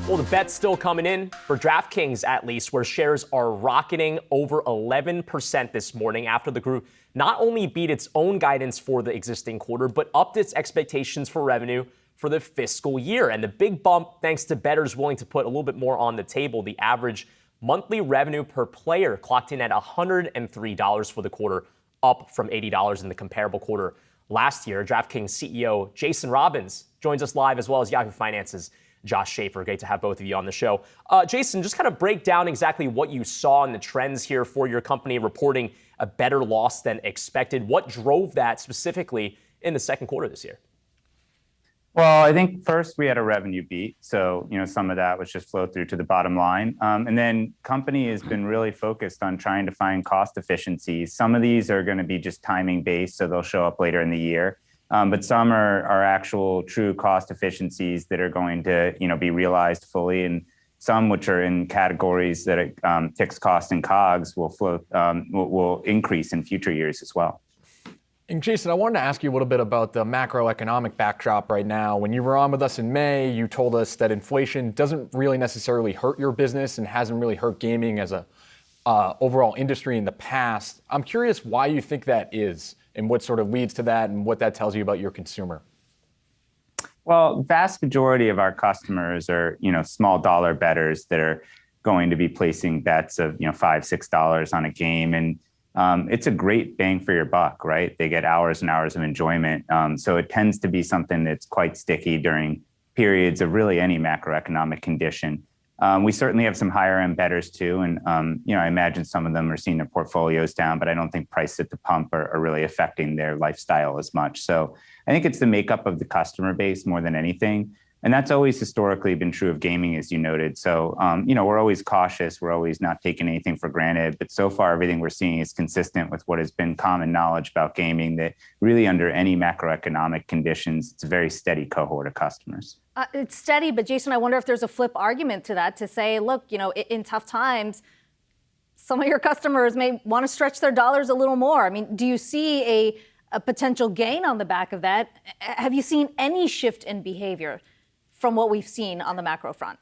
Well, the bet's still coming in for DraftKings, at least, where shares are rocketing over 11% this morning after the group not only beat its own guidance for the existing quarter, but upped its expectations for revenue for the fiscal year. And the big bump, thanks to bettors willing to put a little bit more on the table. The average monthly revenue per player clocked in at $103 for the quarter, up from $80 in the comparable quarter last year. DraftKings CEO Jason Robins joins us live, as well as Yahoo Finance's Josh Schaefer. Great to have both of you on the show. Jason, just kind of break down exactly what you saw in the trends here for your company reporting a better loss than expected. What drove that specifically in the second quarter this year? Well, I think first we had a revenue beat. So, some of that was just flow through to the bottom line. And then company has been really focused on trying to find cost efficiencies. Some of these are going to be just timing based, so they'll show up later in the year. But some are actual true cost efficiencies that are going to, be realized fully, and some which are in categories that fixed cost and COGS will increase in future years as well. And Jason, I wanted to ask you a little bit about the macroeconomic backdrop right now. When you were on with us in May, you told us that inflation doesn't really necessarily hurt your business and hasn't really hurt gaming as a overall industry in the past. I'm curious why you think that is, and what sort of leads to that, and what that tells you about your consumer. Well, vast majority of our customers are, small dollar bettors that are going to be placing bets of, $5, $6 on a game. And it's a great bang for your buck, right? They get hours and hours of enjoyment. So it tends to be something that's quite sticky during periods of really any macroeconomic condition. We certainly have some higher end bettors too. And, I imagine some of them are seeing their portfolios down, but I don't think prices at the pump are really affecting their lifestyle as much. So I think it's the makeup of the customer base more than anything. And that's always historically been true of gaming, as you noted. So, we're always cautious. We're always not taking anything for granted. But so far, everything we're seeing is consistent with what has been common knowledge about gaming, that really under any macroeconomic conditions, it's a very steady cohort of customers. It's steady, but Jason, I wonder if there's a flip argument to that, to say, look, in tough times, some of your customers may want to stretch their dollars a little more. I mean, do you see a potential gain on the back of that? Have you seen any shift in behavior from what we've seen on the macro front?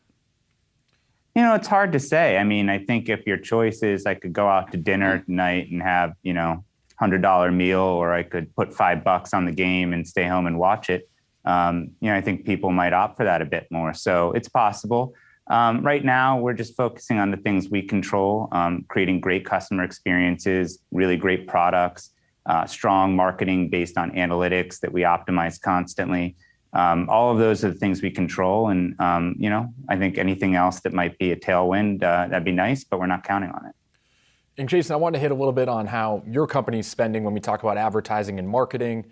It's hard to say. I mean, I think if your choice is I could go out to dinner tonight and have, $100 meal, or I could put $5 on the game and stay home and watch it, I think people might opt for that a bit more. So it's possible. Right now, we're just focusing on the things we control, creating great customer experiences, really great products, strong marketing based on analytics that we optimize constantly. All of those are the things we control. And, I think anything else that might be a tailwind, that'd be nice, but we're not counting on it. And Jason, I wanted to hit a little bit on how your company's spending when we talk about advertising and marketing.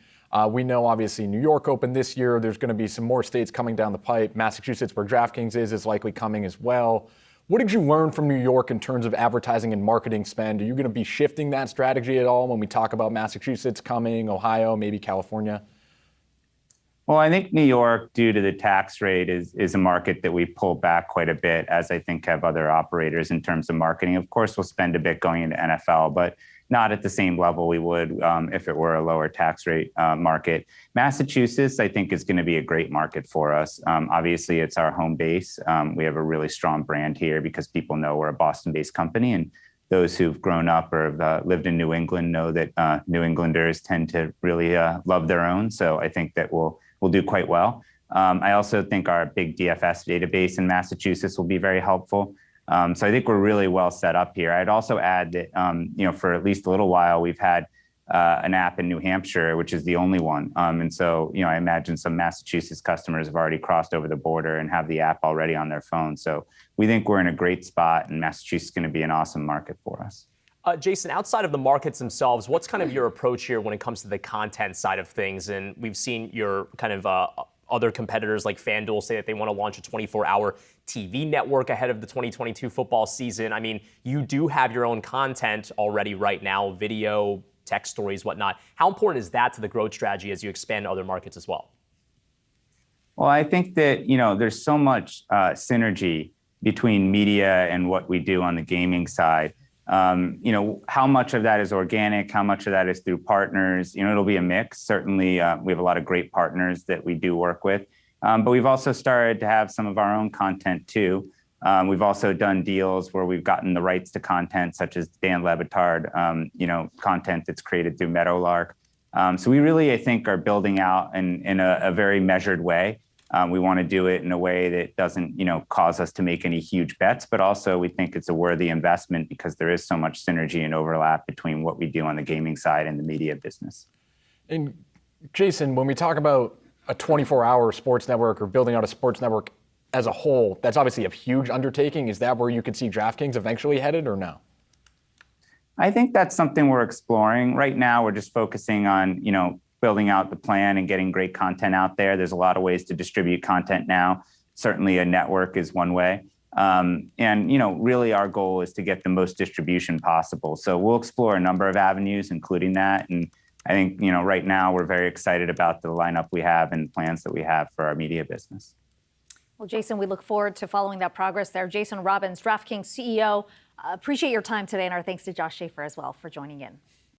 We know, obviously, New York opened this year. There's going to be some more states coming down the pipe. Massachusetts, where DraftKings is likely coming as well. What did you learn from New York in terms of advertising and marketing spend? Are you going to be shifting that strategy at all when we talk about Massachusetts coming, Ohio, maybe California? Well, I think New York, due to the tax rate, is a market that we pull back quite a bit, as I think have other operators in terms of marketing. Of course, we'll spend a bit going into NFL, but not at the same level we would if it were a lower tax rate market. Massachusetts, I think, is going to be a great market for us. Obviously, it's our home base. We have a really strong brand here because people know we're a Boston-based company, and those who've grown up or have lived in New England know that New Englanders tend to really love their own. So I think that we'll do quite well. I also think our big DFS database in Massachusetts will be very helpful. So I think we're really well set up here. I'd also add that, for at least a little while, we've had an app in New Hampshire, which is the only one. And so, I imagine some Massachusetts customers have already crossed over the border and have the app already on their phone. So we think we're in a great spot, and Massachusetts is going to be an awesome market for us. Jason, outside of the markets themselves, what's kind of your approach here when it comes to the content side of things? And we've seen your kind of other competitors like FanDuel say that they want to launch a 24-hour TV network ahead of the 2022 football season. I mean, you do have your own content already right now, video, tech stories, whatnot. How important is that to the growth strategy as you expand to other markets as well? Well, I think that, there's so much synergy between media and what we do on the gaming side. How much of that is organic, how much of that is through partners, it'll be a mix. Certainly, we have a lot of great partners that we do work with. But we've also started to have some of our own content too. We've also done deals where we've gotten the rights to content, such as Dan Le Batard, content that's created through Meadowlark. So we really, I think, are building out in a very measured way. We want to do it in a way that doesn't, cause us to make any huge bets, but also we think it's a worthy investment because there is so much synergy and overlap between what we do on the gaming side and the media business. And Jason, when we talk about a 24-hour sports network or building out a sports network as a whole, that's obviously a huge undertaking. Is that where you could see DraftKings eventually headed or no? I think that's something we're exploring. Right now, we're just focusing on, building out the plan and getting great content out there. There's a lot of ways to distribute content now. Certainly a network is one way. And, really our goal is to get the most distribution possible. So we'll explore a number of avenues, including that. And I think, right now we're very excited about the lineup we have and plans that we have for our media business. Well, Jason, we look forward to following that progress there. Jason Robins, DraftKings CEO. Appreciate your time today, and our thanks to Josh Schaefer as well for joining in.